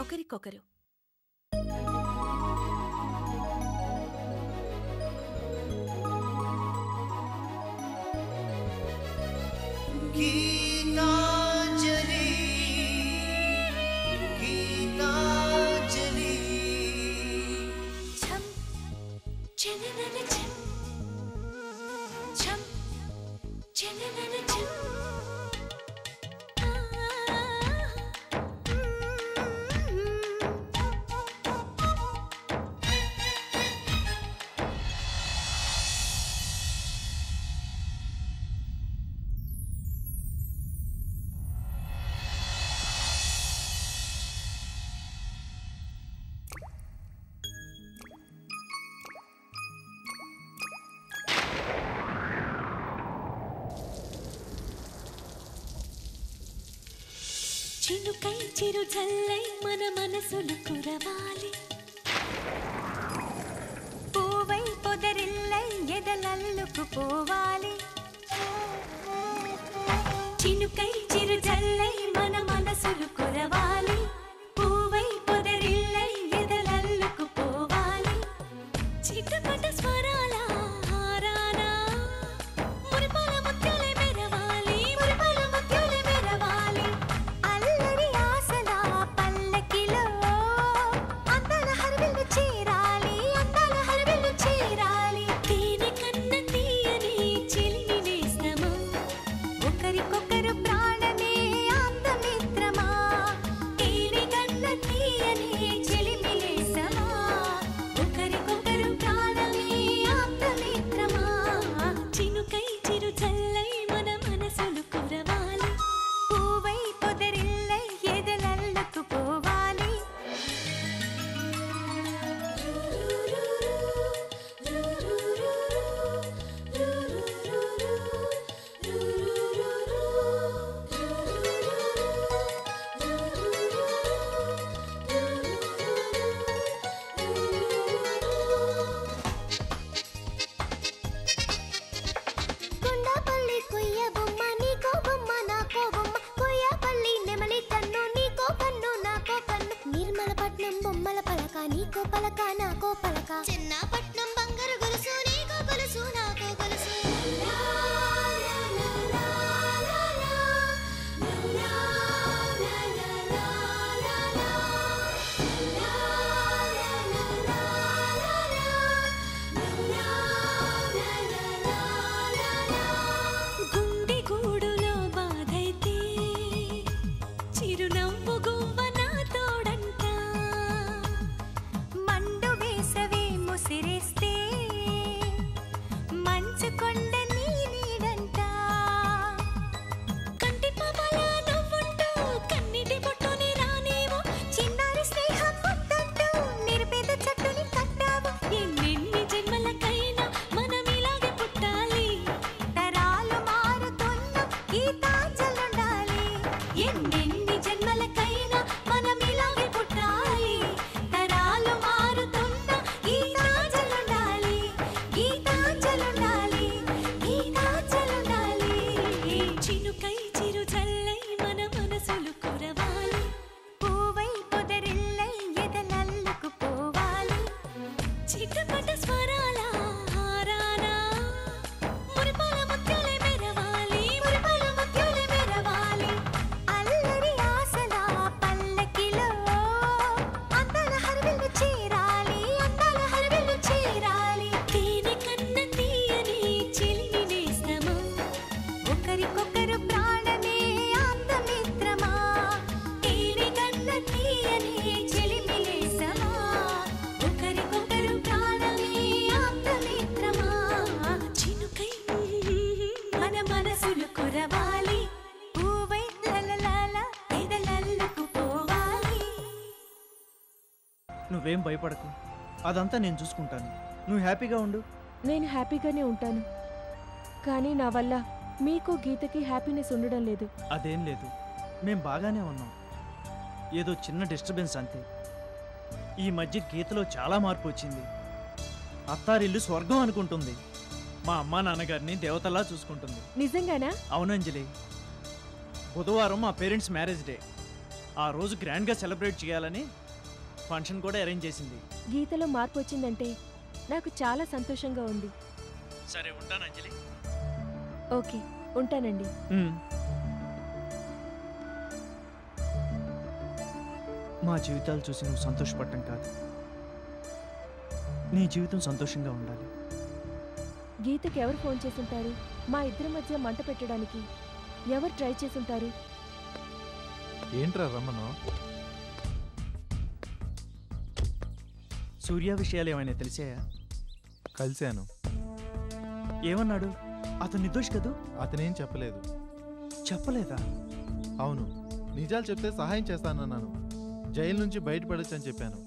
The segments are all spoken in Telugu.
ఒకరికొకరు. గీతాంజలి గీతాంజలి ఛం చననన ఛం ఛం చననన ఛం చినుకై చిరు జల్లై మన మనసులు కురవాలి పూవై పొదరిల్లై ఎదలల్లుకు పోవాలి చినుకై చిరు జల్లై మన మనసులు కురవాలి పూవై పొదరిల్లై ఎదలల్లుకు పోవాలి చిటపట స్వరాల హారానా మురిపాల ముత్యాలే మెరవాలి మురిపాల ముత్యాలే మెరవాలి అల్లరి ఆశల పల్లకిలో అందాల హరివిల్లు చేరాలి అందాల హరివిల్లు చేరాలి తేనె కన్న తీయని చిలిమి నేస్తమా ఒకరికొకరు ప్రాణమే అందమిత్రమా తేనె కన్న తీయని చిలిమి నేస్తమా ఒకరికొకరు ప్రాణమే అందమిత్రమా చినుకై చిరు చల్లై మన మనసులు కురవాలి పూవై పొదరిల్లై ఎదలల్లుకు పోవాలి కొండపల్లి కొయ్య బొమ్మ నీకో బొమ్మ నాకో బొమ్మ కొయ్యపల్లి నెమలి కన్ను నీకో కన్ను నాకో కన్ను నిర్మలపట్నం బొమ్మల పలక నీకో పలక నాకో పలక చిన్నపట్నం బంగారు గొలుసు నీకో గొలుసు నాకో గొలుసు గుండె గూడులో బాధైతే చిరునవ్వు గువ్వ నా తోడంట మండు వేసవే ముసిరేస్తే మంచు కొండ నీ నీడంట కంటి పాపల నవ్వుంటూ కన్నిటి బొట్టుని రానేమో చిన్నారి స్నేహం ముద్దంటూ నిరుపేద చెట్టుని కట్టావు ఎన్నెన్ని జన్మలకైనా మనం ఇలాగే పుట్టాలి తరాలు మారుతున్న గీతాంజలుండాలి ఎన్నెన్ని జన్మలకైనా మనం ఇలాగే పుట్టాలి తరాలు మారుతున్న గీతాంజలుండాలి గీతాంజలుండాలి గీతాంజలుండాలి చినుకై చిరు జల్లై మన మనసులు కురవాలి పూవై పొదరిల్లై ఎదలల్లుకు పోవాలి చిటపట స్వరాల హారానా మురిపాల ముత్యాలే మెరవాలి మురిపాల ముత్యాలే మెరవాలి అల్లరి ఆశల పల్లకిలో అందాల హరివిల్లు చేరాలి అందాల హరివిల్లు చేరాలి తేనె కన్న తీయని చిలిమి నేస్తమా ఒకరికొకరు ప్రాణమే అందమిత్రమా తేనె కన్న తీయని చిలిమి నేస్తమా ఒకరికొకరు ప్రాణమే అందమిత్రమా చినుకై మన మనసులు కురవాలి పూవై లలలాల ఎదలల్లుకు పోవాలి నువ్వేం భయపడకు, అదంతా నేను చూసుకుంటాను. నువ్వు హ్యాపీగా ఉండు. నేను హ్యాపీగానే ఉంటాను, కానీ నా వల్ల మీకు గీతకి హ్యాపీనెస్ ఉండడం లేదు. అదేం లేదు, మేం బాగానే ఉన్నాం. ఏదో చిన్న డిస్టర్బెన్స్ అంతే. ఈ మధ్య గీతలో చాలా మార్పు వచ్చింది. అత్తారిల్లు స్వర్గం అనుకుంటుంది. మా అమ్మా నాన్నగారిని దేవతలా చూసుకుంటుంది. నిజంగానా? అవునంజలి, బుధవారం మా పేరెంట్స్ మ్యారేజ్ డే. ఆ రోజు గ్రాండ్గా సెలబ్రేట్ చేయాలని ఫంక్షన్ కూడా అరేంజ్ చేసింది. గీతలో మార్పు వచ్చిందంటే నాకు చాలా సంతోషంగా ఉంది. సరే ఉంటాను అంజలి. ఓకే, ఉంటానండి. మా జీవితాలు చూసి నువ్వు సంతోషపడటం కాదు, నీ జీవితం సంతోషంగా ఉండాలి. గీతకి ఎవరు ఫోన్ చేసుంటారు? మా ఇద్దరి మధ్య మంట పెట్టడానికి ఎవరు ట్రై చేసుంటారు? ఏంట్రా రమ్మను? సూర్య విషయాలు ఏమైనా తెలిసాయా? కలిశాను. ఏమన్నాడు? అతను నిర్దోషి కదూ? అతనేం చెప్పలేదు. చెప్పలేదా? అవును, నిజాలు చెప్తే సహాయం చేస్తానన్నాను. జైలు నుంచి బయటపడొచ్చు అని చెప్పాను.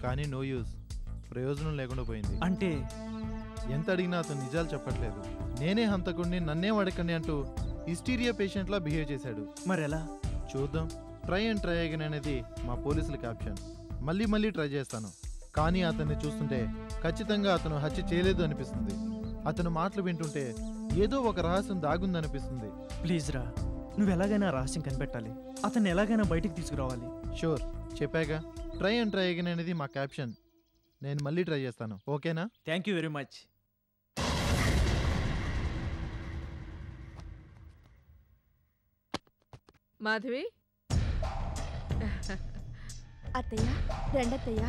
కానీ నో యూజ్, ప్రయోజనం లేకుండా పోయింది. అంటే ఎంత అడిగినా అతను నిజాలు చెప్పట్లేదు. నేనే హంతకుడిని, నన్నే అడగండి అంటూ హిస్టీరియా పేషెంట్లా బిహేవ్ చేశాడు. మరెలా? చూద్దాం. ట్రై అండ్ ట్రై అగైన్ అనేది మా పోలీసుల క్యాప్షన్. మళ్ళీ మళ్ళీ ట్రై చేస్తాను. కానీ అతన్ని చూస్తుంటే ఖచ్చితంగా అతను హత్య చేయలేదు అనిపిస్తుంది. అతను మాటలు వింటుంటే ఏదో ఒక రహస్యం దాగుందనిపిస్తుంది. ప్లీజ్ రా, నువ్వు ఎలాగైనా రహస్యం కనిపెట్టాలి. అతన్ని ఎలాగైనా బయటికి తీసుకురావాలి. షూర్, చెప్పాగా. ట్రై అండ్ ట్రై అగైన్ అనేది మా క్యాప్షన్. నేను మళ్ళీ ట్రై చేస్తాను, ఓకేనా? Thank you very much. Madhavi, అత్తయ్య, రెండత్తయ్య.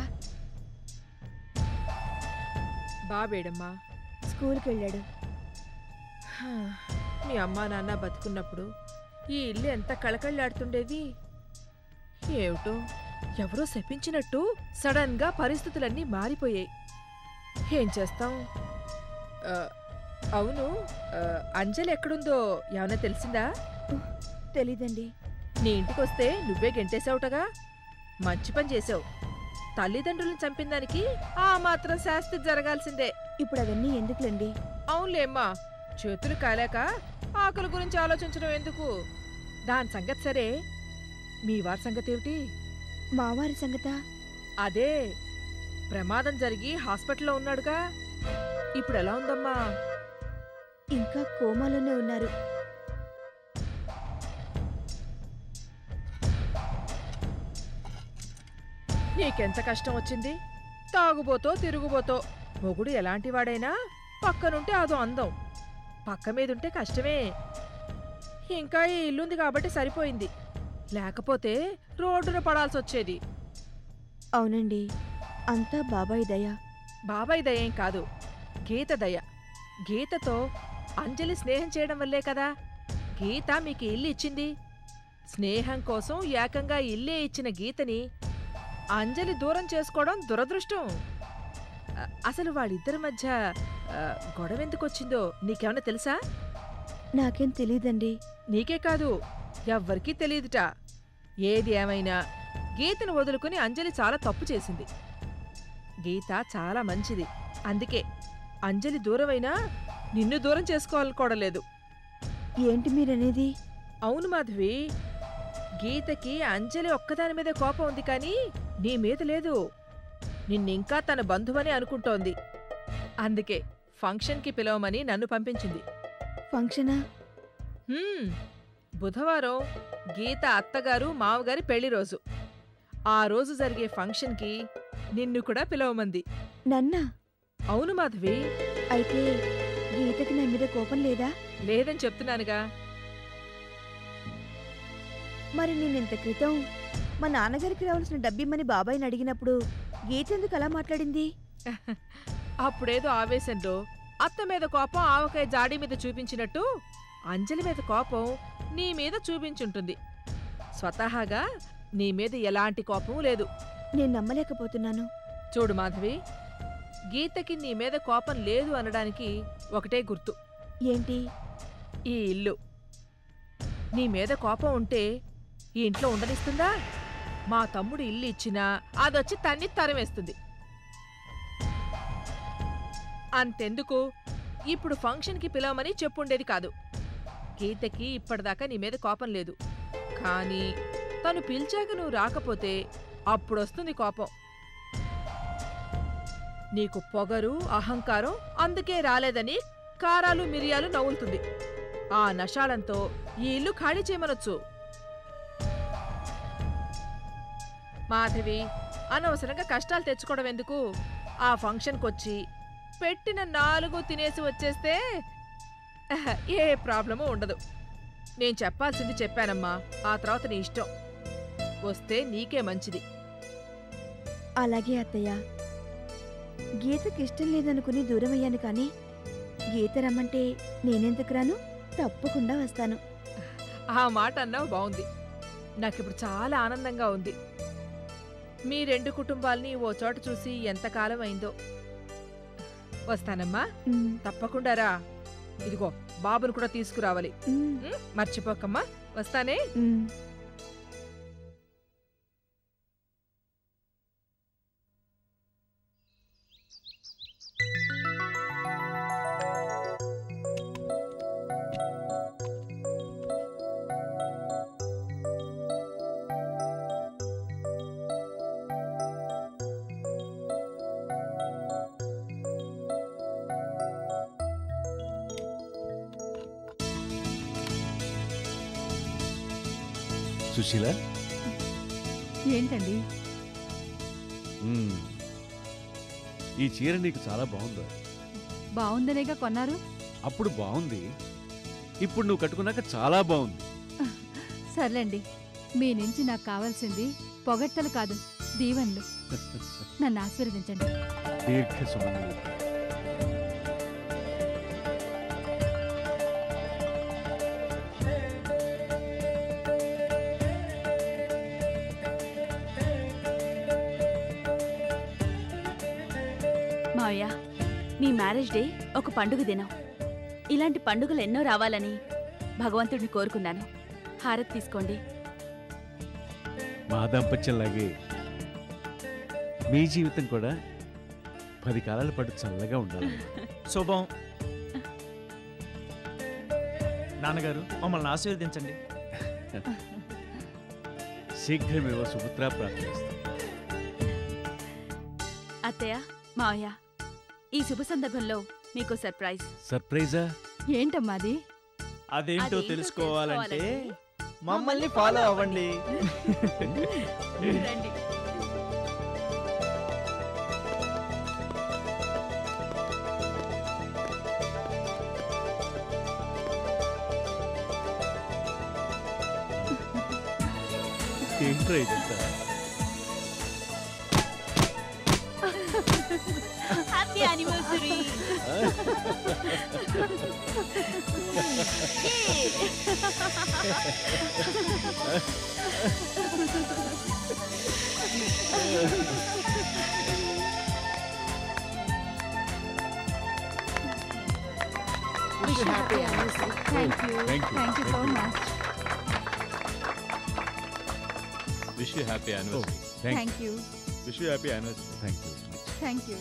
బాబేడమ్మా? స్కూల్కి వెళ్ళాడు. మీ అమ్మా నాన్న బతుకున్నప్పుడు ఈ ఇల్లు ఎంత కళకళ్ళాడుతుండేది. ఏమిటో ఎవరో శపించినట్టు సడన్ గా పరిస్థితులన్నీ మారిపోయాయి. ఏం చేస్తాం? అవును, అంజలి ఎక్కడుందో ఏమన్నా తెలిసిందా? తెలీదండి. నీ ఇంటికొస్తే నువ్వే గెంటేశావుటగా. మంచి పని చేసావు. తల్లిదండ్రులను చంపిన దానికి ఆ మాత్రం శాస్తి జరగాల్సిందే. ఇప్పుడు అవన్నీ ఎందుకులండి? అవునులేమ్మా, చేతులు కాలేక ఆకలి గురించి ఆలోచించడం ఎందుకు? దాని సంగతి సరే, మీ వారి సంగతి ఏమిటి? మావారి సంగతా? అదే, ప్రమాదం జరిగి హాస్పిటల్లో ఉన్నాడుగా. ఇప్పుడు ఎలా ఉందమ్మా? ఇంకా కోమాలోనే ఉన్నారు. నీకెంత కష్టం వచ్చింది? తాగుబోతో తిరుగుబోతో. మొగుడు ఎలాంటివాడైనా పక్కనుంటే అదో అందం, పక్క మీదుంటే కష్టమే. ఇంకా ఈ ఇల్లుంది కాబట్టి సరిపోయింది, లేకపోతే రోడ్డున పడాల్సొచ్చేది. అవునండి, అంతా బాబాయ్ దయ. బాబాయ్ దయేం కాదు, గీత దయ. గీతతో అంజలి స్నేహం చేయడం వల్లే కదా గీత మీకు ఇల్లు ఇచ్చింది. స్నేహం కోసం ఏకంగా ఇల్లే ఇచ్చిన గీతని అంజలి దూరం చేసుకోవడం దురదృష్టం. అసలు వాళ్ళిద్దరి మధ్య గొడవెందుకొచ్చిందో నీకేమన్నా తెలుసా? నాకేం తెలీదండి. నీకే కాదు, ఎవ్వరికీ తెలీదుట. ఏది ఏమైనా గీతను వదులుకుని అంజలి చాలా తప్పు చేసింది. గీత చాలా మంచిది, అందుకే అంజలి దూరమైనా నిన్ను దూరం చేసుకోవాలనుకోవడలేదు. ఏంటి మీరనేది? అవును మాధవి, గీతకి అంజలి ఒక్కదాని మీద కోపం ఉంది కానీ నీ మీద లేదు. నిన్నింకా తన బంధువని అనుకుంటోంది. అందుకే ఫంక్షన్కి పిలవమని నన్ను పంపించింది. ఫంక్షనా? బుధవారం గీత అత్తగారు మావగారి పెళ్లి రోజు. ఆ రోజు జరిగే ఫంక్షన్కి నిన్ను కూడా పిలవమంది. నన్నా? అవును మాధవి. అయితే గీతకి నా మీద కోపం లేదా? లేదని చెప్తున్నానుగా. మరి నేనింత క్రితం మా నాన్నగారికి రావాల్సిన డబ్బిమ్మని బాబాయ్ని అడిగినప్పుడు గీత ఎందుకు అలా మాట్లాడింది? అప్పుడేదో ఆవేశంలో అత్త మీద కోపం ఆవకాయ జాడీ మీద చూపించినట్టు అంజలి మీద కోపం నీ మీద చూపించుంటుంది. స్వతహాగా నీ మీద ఎలాంటి కోపం లేదు. నేను నమ్మలేకపోతున్నాను. చూడు మాధవి, గీతకి నీ మీద కోపం లేదు అనడానికి ఒకటే గుర్తు. ఏంటి? ఈ ఇల్లు. నీ మీద కోపం ఉంటే ఈ ఇంట్లో ఉండనిస్తుందా? మా తమ్ముడు ఇల్లు ఇచ్చినా అదొచ్చి తన్ని తరిమేస్తుంది. అంతెందుకు, ఇప్పుడు ఫంక్షన్కి పిలవమని చెప్పుండేది కాదు. గీతకి ఇప్పటిదాకా నీ మీద కోపం లేదు, కానీ తను పిలిచాక నువ్వు రాకపోతే అప్పుడొస్తుంది కోపం. నీకు పొగరు, అహంకారం అందుకే రాలేదని కారాలు మిరియాలు నవ్వులుతుంది. ఆ నషాళంతో ఈ ఇల్లు ఖాళీ చేయమనొచ్చు. మాధవి, అనవసరంగా కష్టాలు తెచ్చుకోవడం ఎందుకు? ఆ ఫంక్షన్కి వచ్చి పెట్టిన 4 తినేసి వచ్చేస్తే ఏ ప్రాబ్లము ఉండదు. నేను చెప్పాల్సింది చెప్పానమ్మా, ఆ తర్వాత నీ ఇష్టం. వస్తే నీకే మంచిది. అలాగే అత్తయ్య. గీతకి ఇష్టం లేదనుకుని దూరమయ్యాను కానీ గీత రమ్మంటే నేనెందుకు రాను? తప్పకుండా వస్తాను. ఆ మాట అన్నావు, బాగుంది. నాకిప్పుడు చాలా ఆనందంగా ఉంది. మీ 2 కుటుంబాల్ని ఓ చోట చూసి ఎంతకాలం అయిందో. వస్తానమ్మా, ఉమ్, తప్పకుండా రా. ఇదిగో బాబును కూడా తీసుకురావాలి. ఉమ్, మర్చిపోకమ్మా. వస్తానే. ఉమ్. సుశీల, ఏంటండి? ఈ చీర నీకు చాలా బాగుందా? బావుందనేగా కొన్నారు. అప్పుడు బాగుంది, ఇప్పుడు నువ్వు కట్టుకున్నాక చాలా బాగుంది. సర్లేండి, మీ నుంచి నాకు కావాల్సింది పొగడ్తలు కాదు, దీవెనలు. నన్ను ఆశీర్వదించండి. దీర్ఘ సుమంగళి. మావయ్య, మీ మ్యారేజ్ డే ఒక పండుగ దినం. ఇలాంటి పండుగలు ఎన్నో రావాలని భగవంతుడిని కోరుకున్నాను. హారతి తీసుకోండి. మా దాంపత్యంలాగే మీ జీవితం కూడా 10 కాలాల పాటు చల్లగా ఉండాలి. శుభం. నాన్నగారు, మమ్మల్ని ఆశీర్వదించండి. శీఘ్రమేవో సుపుత్రా ప్రాప్తిస్తుంది. అత్తయ్య, మావయ్య, ఈ శుభ సందర్భంలో మీకు సర్ప్రైజ్. సర్ప్రైజా? ఏంటమ్మాది? అదేంటో అదేంటో తెలుసుకోవాలంటే తెలుసుకోవాలంటే మమ్మల్ని ఫాలో అవ్వండి. రండి. ఏంట్రా ఇదంతా? Happy anniversary. Thank you Thank you. Thank you so much. Wish you happy anniversary. Thank you wish you happy anniversary. Thank you. Thank you.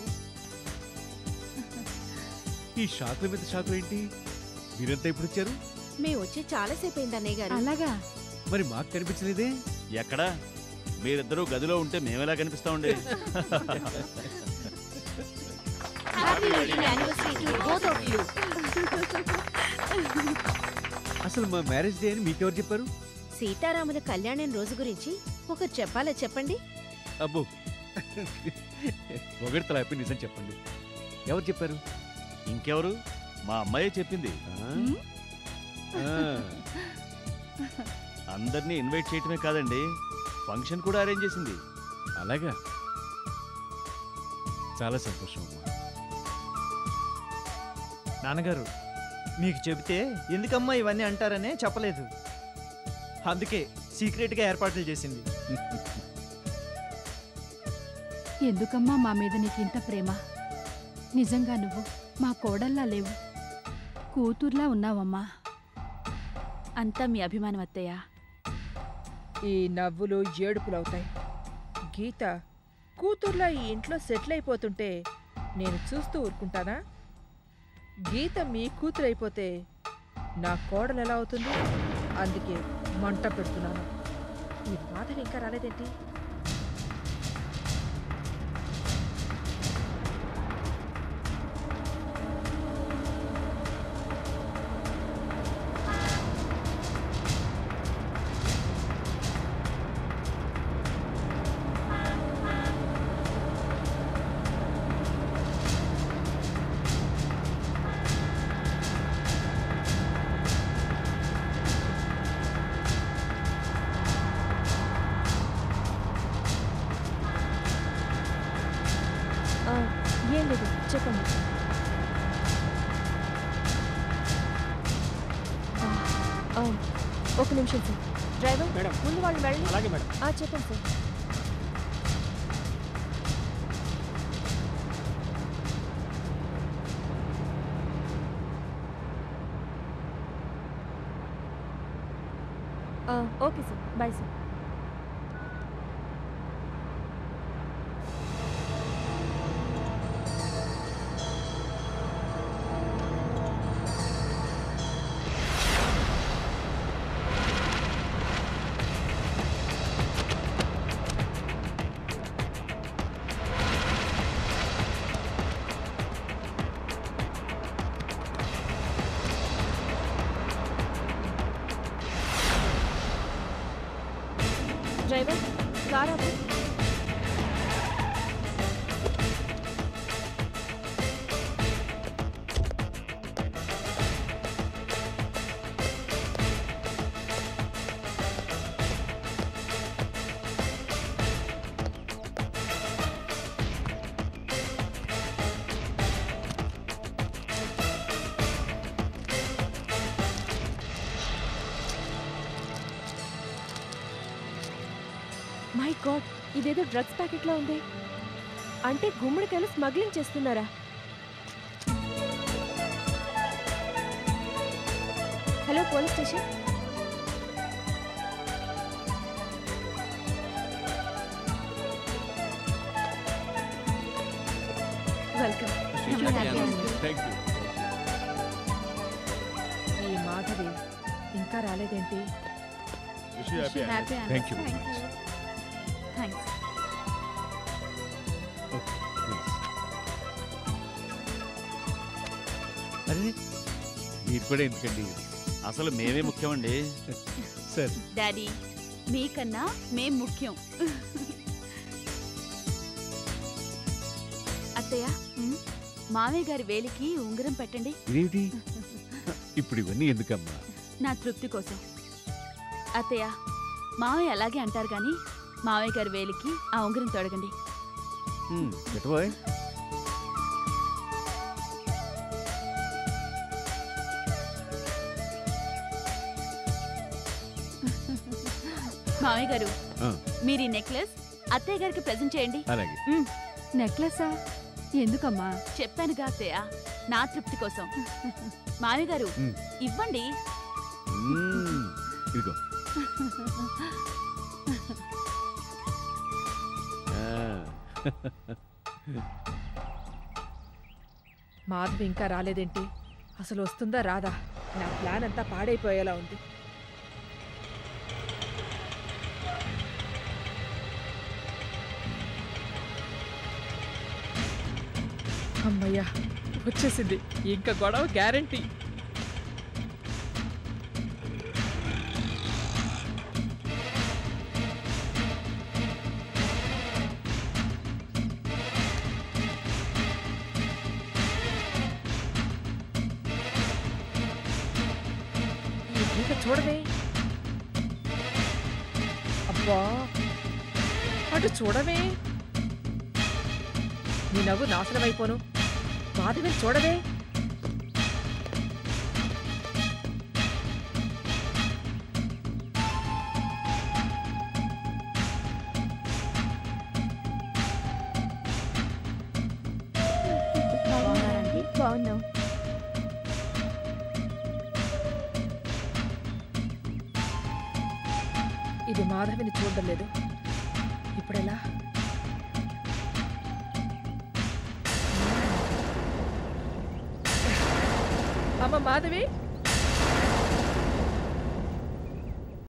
ఈ షాకుల మీద షాకులు ఏంటి? మీరంతా ఎప్పుడు వచ్చారు? మేము వచ్చి చాలాసేపు అయింది అన్నయ్య గారు. అలాగా? మరి మాకు కనిపించలేదే? ఎక్కడా? మీరిద్దరూ గదిలో ఉంటే మేమెలా కనిపిస్తా ఉండే? Happy wedding anniversary to both of you. అసలు మా మ్యారేజ్ డే అని మీకెవరు చెప్పారు? సీతారాముల కళ్యాణం రోజు గురించి ఒకరు చెప్పాలా చెప్పండి. అబ్బో, పొగడ్తలు అయిపోయి నిజం చెప్పండి. ఎవరు చెప్పారు? ఇంకెవరు? మా అమ్మాయే చెప్పింది. ఆ, అందరినీ ఇన్వైట్ చేయటమే కాదండి, ఫంక్షన్ కూడా అరేంజ్ చేసింది. అలాగా? చాలా సంతోషం. నాన్నగారు, మీకు చెబితే ఎందుకమ్మా ఇవన్నీ అంటారనే చెప్పలేదు. అందుకే సీక్రెట్గా ఏర్పాట్లు చేసింది. ఎందుకమ్మా మా మీద నీకు ఇంత ప్రేమ? నిజంగా నువ్వు మా కోడల్లా లేవు, కూతుర్లా ఉన్నావమ్మా. అంతా మీ అభిమానం అత్తయ్య. ఈ నవ్వులు ఏడుపులవుతాయి. గీత కూతుర్లా ఈ ఇంట్లో సెటిల్ అయిపోతుంటే నేను చూస్తూ ఊరుకుంటానా? గీత మీ కూతురు అయిపోతే నా కోడలు ఎలా అవుతుంది? అందుకే మంట పెడుతున్నాను. ఈ మాధవి ఇంకా రాలేదేంటి? ఏం లేదు చెప్పండి. ఒక నిమిషం సార్. డ్రైవర్ మేడం ముందు వాళ్ళు వెళ్ళండి. అలాగే మేడం. చెప్పండి sir. Okay sir, bye sir. Driver కారా. మై గాడ్, ఇదేదో డ్రగ్స్ ప్యాకెట్లో ఉంది. అంటే గుమ్మడికాయలు స్మగ్లింగ్ చేస్తున్నారా? Hello police station. వెల్కమ్. ఈ మాధవి ఇంకా రాలేదేంటి? Thank you. థ్యాంక్స్. అరే మీరు కూడా ఎందుకండి, అసలు మేమే ముఖ్యమండి. సార్ డాడీ మీకన్నా మేం ముఖ్యం. అత్తయ్య మామయ్య గారి వేలికి ఉంగరం పెట్టండి. ఇదేమిటి ఇప్పుడు ఇవన్నీ ఎందుకమ్మా? నా తృప్తి కోసం. అత్తయ్య మామయ్య అలాగే అంటారు కానీ మామయ్య గారి వేలికి ఆ ఉంగరం తొడగండి. పెట్టబోయ్. మామయ్య గారు మీరు ఈ నెక్లెస్ అత్తయ్య గారికి ప్రెజెంట్ చేయండి. అలాగే. నెక్లెసా? ఎందుకమ్మా? చెప్పానుగా అత్తయ్య, నా తృప్తి కోసం. మామయ్య గారు ఇవ్వండి. ఇదిగో. మాధవి ఇంకా రాలేదేంటి? అసలు వస్తుందా రాదా? నా ప్లాన్ అంతా పాడైపోయేలా ఉంది. అమ్మయ్యా వచ్చేసింది, ఇంకా గొడవ గ్యారంటీ. చూడవే, అబ్బా అటు చూడవే, నీ నవ్వు నాశనం అయిపోను. మాధవి చూడవే. బాగున్నావు. ఇది మాధవిని చూడడం లేదు. ఇప్పుడెలా? అమ్మ మాధవి,